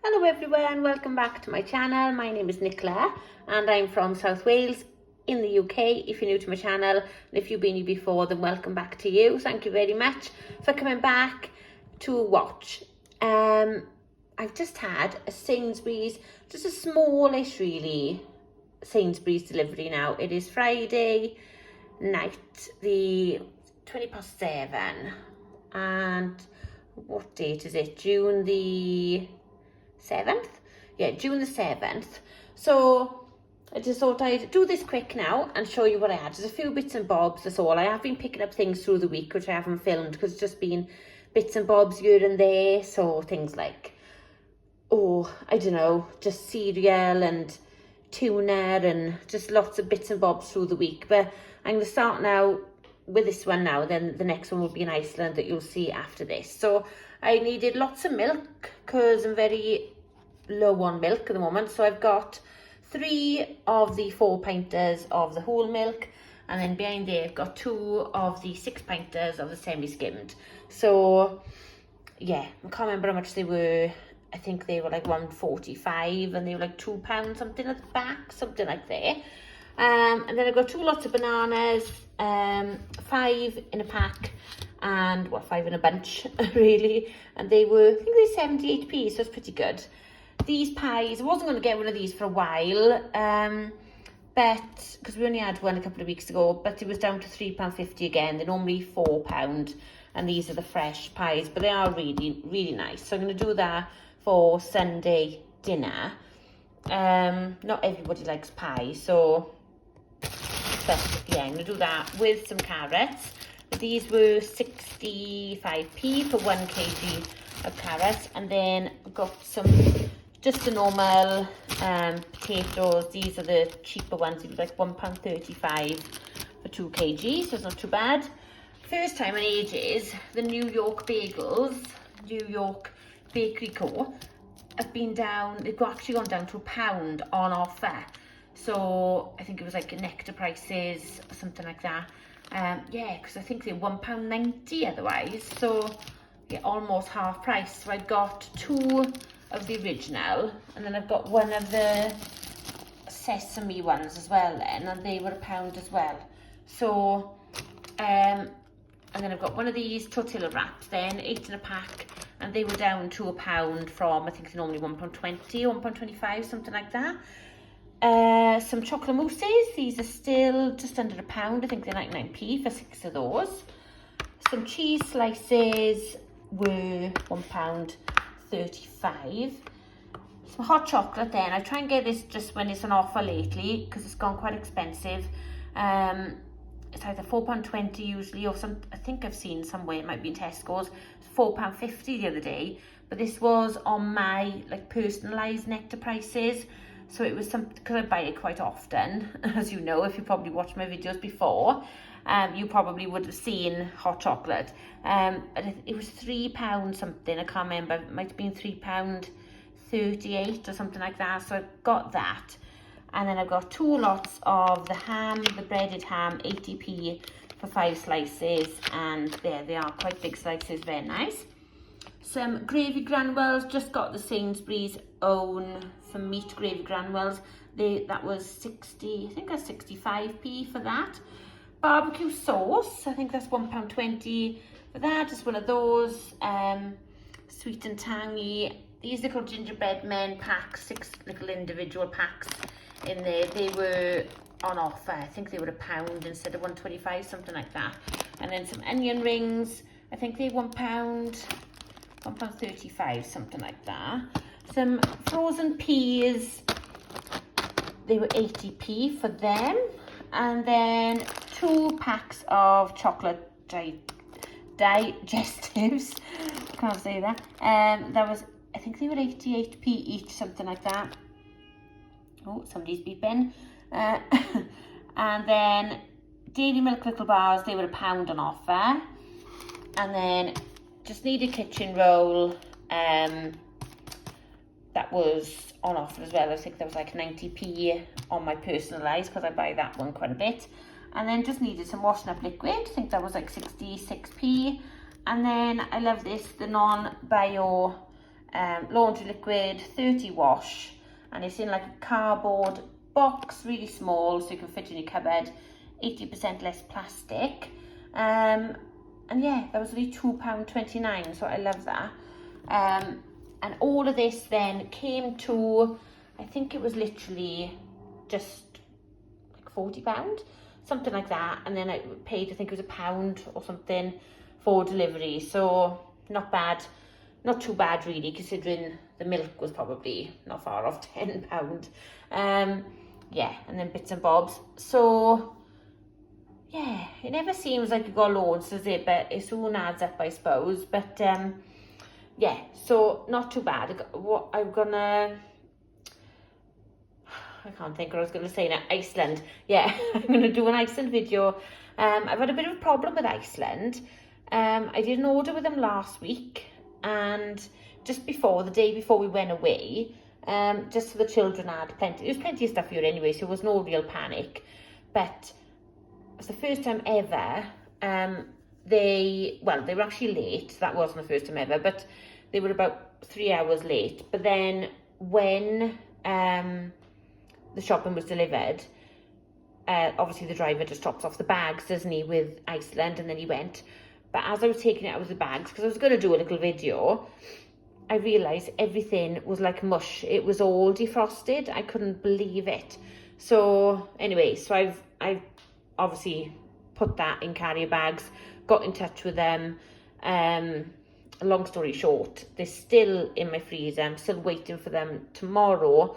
Hello everyone, welcome back to my channel. My name is Nicola and I'm from South Wales in the UK. If you're new to my channel and if you've been here before, then welcome back to you. Thank you very much for coming back to watch. I've just had a Sainsbury's, just a smallish really Sainsbury's delivery now. It is Friday night, the 7:20, and what date is it? June the 7th? Yeah, June the 7th. So I just thought I'd do this quick now and show you what I had. There's a few bits and bobs, that's all. I have been picking up things through the week which I haven't filmed because it's just been bits and bobs here and there. So things like, I don't know, just cereal and tuna and just lots of bits and bobs through the week. But I'm going to start now with this one now, then the next one will be in Iceland that you'll see after this. So I needed lots of milk because I'm very low on milk at the moment. So I've got 3 of the 4-pinters of the whole milk, and then behind there I've got 2 of the 6-pinters of the semi-skimmed. So yeah, I can't remember how much they were. I think they were like £1.45 and they were like £2 something at the back, something like that. And then I've got 2 lots of bananas, 5 in a pack, and 5 in a bunch really, and they were, I think they're 78p, so it's pretty good. These pies, I wasn't going to get one of these for a while, but because we only had one a couple of weeks ago, but it was down to £3.50 again. They're normally £4, and these are the fresh pies, but they are really nice. So I'm going to do that for Sunday dinner. Not everybody likes pie, so but yeah, I'm going to do that with some carrots. These were 65p for 1 kg of carrots, and then I've got some just the normal potatoes. These are the cheaper ones. These are like £1.35 for 2 kg, so it's not too bad. First time in ages, the New York bagels, New York Bakery Co. have been down. They've actually gone down to £1 on offer. So I think it was like Nectar prices or something like that. Yeah, because I think they're £1.90 otherwise. So yeah, almost half price. So I've got 2 of the original, and then I've got 1 of the sesame ones as well then, and they were £1 as well. So and then I've got 1 of these tortilla wraps then, 8 in a pack, and they were down to £1 from, I think it's normally £1.20 or £1.25, something like that. Some chocolate mousses. These are still just under £1. I think they're 99p for 6 of those. Some cheese slices were £1.35. Some hot chocolate then. I try and get this just when it's on offer lately because it's gone quite expensive. It's either £4.20 usually, or some, I think I've seen somewhere, it might be in Tesco's, it's £4.50 the other day. But this was on my like personalised Nectar prices. So it was something, because I buy it quite often, as you know, if you probably watched my videos before, you probably would have seen hot chocolate. It was £3 something, I can't remember, it might have been £3.38 or something like that. So I got that. And then I've got 2 lots of the ham, the breaded ham, 80p for 5 slices. And there they are, quite big slices, very nice. Some gravy granules, just got the Sainsbury's own some meat gravy granules. That was 60, I think that's 65p for that. Barbecue sauce, I think that's £1.20 for that. Just 1 of those, sweet and tangy. These little gingerbread men packs, 6 little individual packs in there. They were on offer. I think they were £1 instead of £1.25, something like that. And then some onion rings. I think they were £1.35, something like that. Some frozen peas. They were 80p for them. And then 2 packs of chocolate digestives. Can't say that. That was, I think they were 88p each, something like that. Oh, somebody's beeping. And then Dairy Milk Little Bars, they were £1 on offer. And then just need a kitchen roll. That was on offer as well. I think that was like 90p on my personalised because I buy that one quite a bit. And then just needed some washing up liquid. I think that was like 66p. And then I love this, the non-bio laundry liquid, 30 wash, and it's in like a cardboard box, really small, so you can fit in your cupboard, 80% less plastic. And yeah, that was only £2.29, so I love that. And all of this then came to, I think it was literally just like £40, something like that. And then I paid, I think it was £1 or something for delivery. So not bad, not too bad really, considering the milk was probably not far off £10. Yeah, and then bits and bobs. So yeah, it never seems like you got loads, does it? But it soon adds up, I suppose. But yeah, so not too bad. What I'm gonna, I can't think what I was gonna say now. Iceland. Yeah, I'm gonna do an Iceland video. I've had a bit of a problem with Iceland. I did an order with them last week, and just before, the day before we went away, just so the children had plenty. There was plenty of stuff here anyway, so there was no real panic. But it was the first time ever. They were actually late. That wasn't the first time ever, but they were about 3 hours late. But then when the shopping was delivered, obviously the driver just drops off the bags, doesn't he, with Iceland, and then he went. But as I was taking it out of the bags, because I was going to do a little video, I realised everything was like mush. It was all defrosted. I couldn't believe it. So anyway, so I've obviously put that in carrier bags, got in touch with them. Long story short, they're still in my freezer. I'm still waiting for them tomorrow,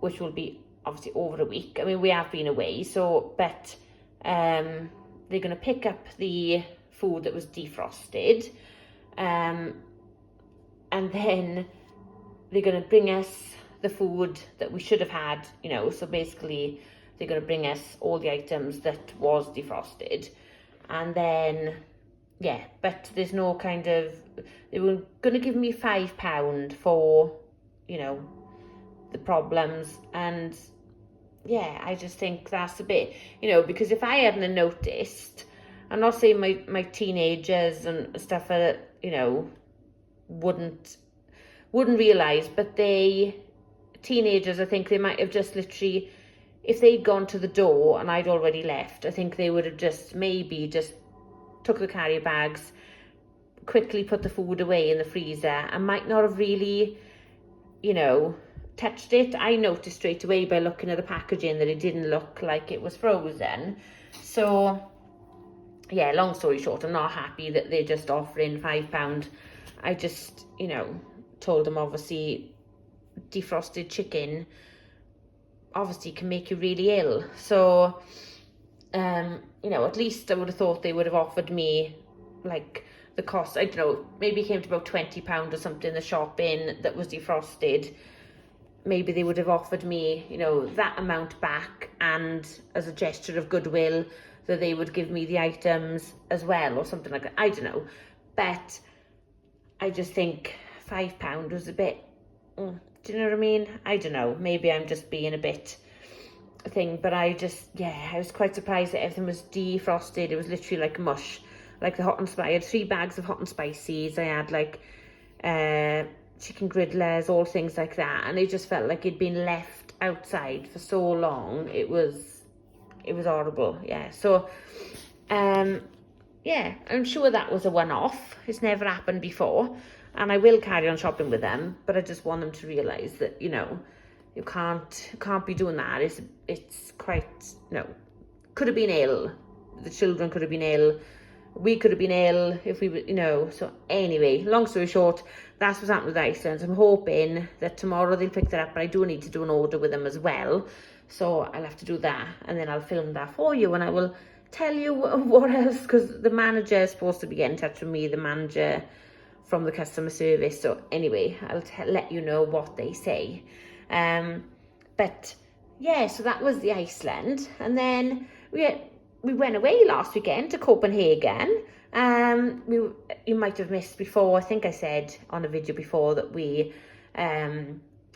which will be obviously over a week. I mean, we have been away, so, but they're going to pick up the food that was defrosted, and then they're going to bring us the food that we should have had, you know. So basically they're going to bring us all the items that was defrosted, and then yeah, but there's no kind of, they were going to give me £5 for, you know, the problems. And yeah, I just think that's a bit, you know, because if I hadn't noticed, I'm not saying my teenagers and stuff, you know, wouldn't realise, but teenagers, I think they might have just literally, if they'd gone to the door and I'd already left, I think they would have just maybe just took the carrier bags, quickly put the food away in the freezer, and might not have really, you know, touched it. I noticed straight away by looking at the packaging that it didn't look like it was frozen. So yeah, long story short, I'm not happy that they're just offering £5. I just, you know, told them obviously defrosted chicken obviously can make you really ill. So you know, at least I would have thought they would have offered me like the cost, I don't know, maybe it came to about £20 or something, the shopping that was defrosted. Maybe they would have offered me, you know, that amount back, and as a gesture of goodwill that they would give me the items as well, or something like that. I don't know, but I just think £5 was a bit, do you know what I mean? I don't know, maybe I'm just being a bit thing, but I was quite surprised that everything was defrosted. It was literally like mush, like the hot and spicy. I had 3 bags of hot and spices. I had like chicken griddlers, all things like that, and it just felt like it'd been left outside for so long. It was horrible. Yeah, so yeah, I'm sure that was a one-off. It's never happened before, and I will carry on shopping with them, but I just want them to realise that, you know, you can't be doing that. It's quite, no, could have been ill. The children could have been ill. We could have been ill if we were, you know. So anyway, long story short, that's what's happened with Iceland. I'm hoping that tomorrow they'll pick that up, but I do need to do an order with them as well. So I'll have to do that, and then I'll film that for you, and I will tell you what else, because the manager is supposed to be getting in touch with me, the manager from the customer service. So anyway, I'll let you know what they say. But yeah, so that was the Iceland, and then we went away last weekend to Copenhagen. You might have missed before, I think I said on a video before that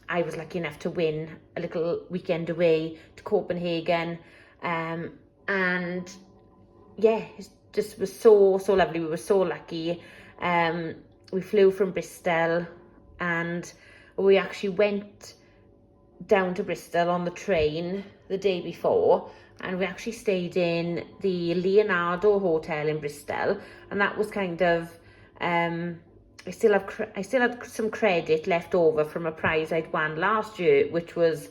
I was lucky enough to win a little weekend away to Copenhagen, and yeah, it just was so lovely. We were so lucky. We flew from Bristol and we actually went down to Bristol on the train the day before, and we actually stayed in the Leonardo Hotel in Bristol, and that was kind of I still had some credit left over from a prize I'd won last year, which was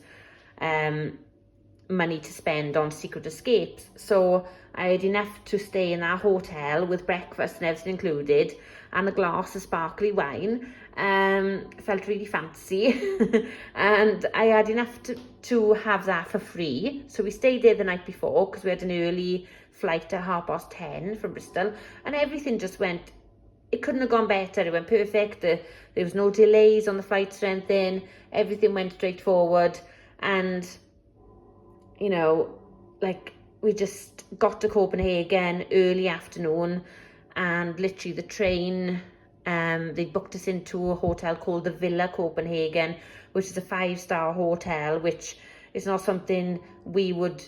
money to spend on Secret Escapes. So I had enough to stay in that hotel with breakfast and everything included, and a glass of sparkly wine. Felt really fancy and I had enough to have that for free. So we stayed there the night before because we had an early flight at 10:30 from Bristol, and everything just went, it couldn't have gone better. It went perfect. There was no delays on the flights or anything. Everything went straight forward, and you know, like, we just got to Copenhagen early afternoon, and literally the train, they booked us into a hotel called the Villa Copenhagen, which is a 5-star hotel, which is not something we would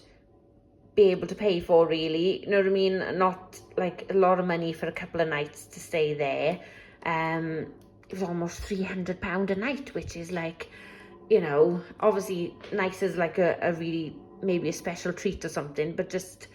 be able to pay for, really, you know what I mean? Not like a lot of money for a couple of nights to stay there. It was almost £300 a night, which is like, you know, obviously nice as like a really, maybe a special treat or something, but just,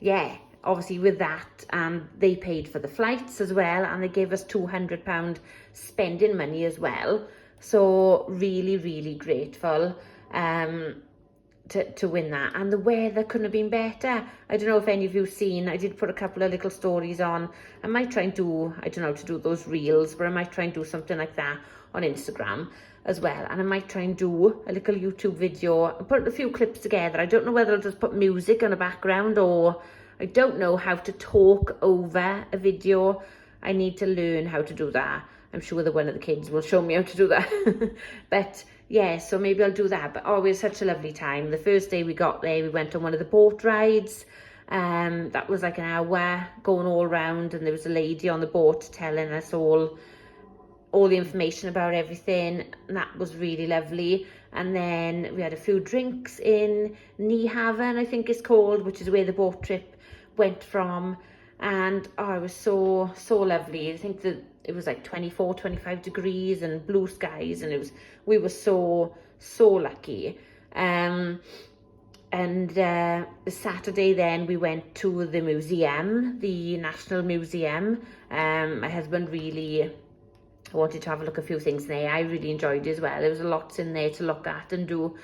yeah, obviously with that, and they paid for the flights as well, and they gave us £200 spending money as well. So really, really grateful to win that. And the weather couldn't have been better. I don't know if any of you've seen, I did put a couple of little stories on. I might try and do, I don't know, to do those reels, but I might try and do something like that on Instagram as well. And I might try and do a little YouTube video and put a few clips together. I don't know whether I'll just put music on the background, or I don't know how to talk over a video. I need to learn how to do that. I'm sure that one of the kids will show me how to do that. But yeah, so maybe I'll do that. But oh, we had such a lovely time. The first day we got there, we went on one of the boat rides. That was like an hour going all around, and there was a lady on the boat telling us all the information about everything, and that was really lovely. And then we had a few drinks in Nyhavn, I think it's called, which is where the boat trip went from. And oh, it was so lovely. I think that it was like 24-25 degrees and blue skies, and we were so lucky. And the Saturday then we went to the museum, the National Museum. My husband really wanted to have a look at a few things there. I really enjoyed it as well. There was lots in there to look at and do.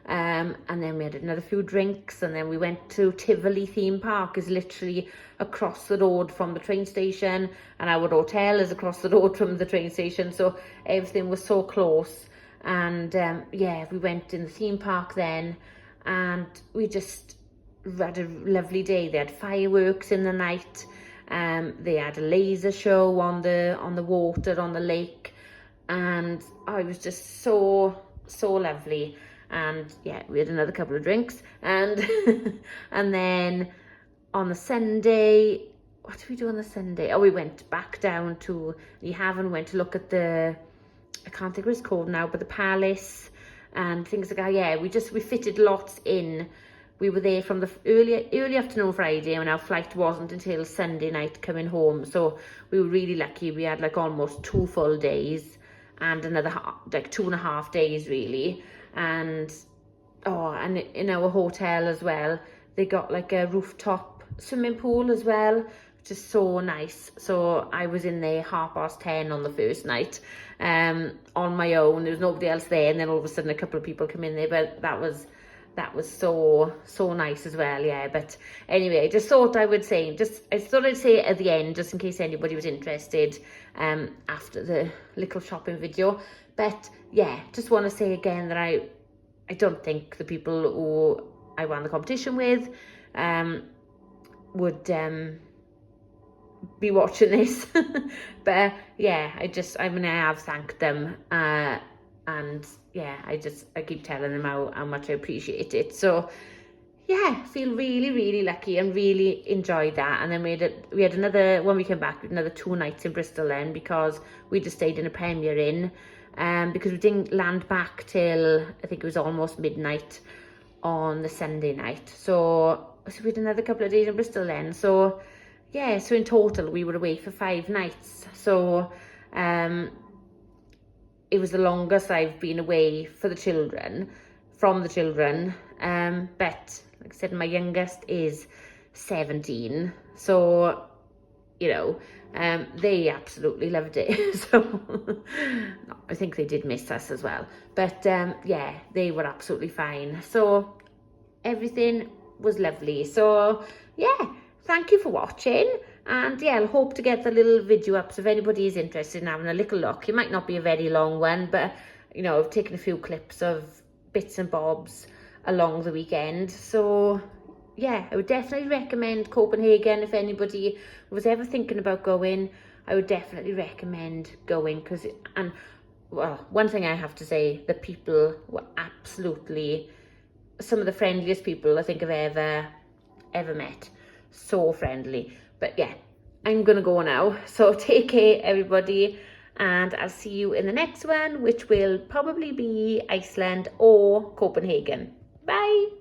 And then we had another few drinks, and then we went to Tivoli theme park. Is literally across the road from the train station, and our hotel is across the road from the train station, so everything was so close. And yeah, we went in the theme park then, and we just had a lovely day. They had fireworks in the night. They had a laser show on the water, on the lake, and oh, it was just so lovely. And yeah, we had another couple of drinks, and and then on the Sunday, what did we do on the Sunday? Oh, we went back down to Nyhavn, went to look at the, I can't think what it's called now, but the palace and things like that. Yeah, we fitted lots in. We were there from the early afternoon Friday, and our flight wasn't until Sunday night coming home. So we were really lucky. We had like almost 2 full days and another like 2.5 days really. And oh, and in our hotel as well, they got like a rooftop swimming pool as well, which is so nice. So I was in there 10:30 on the first night, on my own. There was nobody else there, and then all of a sudden a couple of people come in there. But that was so nice as well. Yeah, but anyway, I just thought I would say, I thought I'd say it at the end, just in case anybody was interested, after the little shopping video. But yeah, just want to say again that I don't think the people who I won the competition with would be watching this. But yeah, I have thanked them, and yeah, I keep telling them how much I appreciate it. So yeah, feel really lucky and really enjoyed that. And then we had another, when we came back, we had another 2 nights in Bristol then, because we just stayed in a Premier Inn, because we didn't land back till I think it was almost midnight on the Sunday night. So we had another couple of days in Bristol then. So yeah, so in total we were away for 5 nights. So it was the longest I've been away from the children. But like I said, my youngest is 17, so you know, they absolutely loved it. So I think they did miss us as well, but yeah, they were absolutely fine. So everything was lovely. So yeah, thank you for watching, and yeah, I'll hope to get the little video up, so if anybody is interested in having a little look. It might not be a very long one, but you know, I've taken a few clips of bits and bobs along the weekend. So yeah, I would definitely recommend Copenhagen. If anybody was ever thinking about going, I would definitely recommend going, because, and well, one thing I have to say, the people were absolutely some of the friendliest people I think I've ever met. So friendly. But yeah, I'm gonna go now, so take care everybody, and I'll see you in the next one, which will probably be Iceland or Copenhagen. Bye.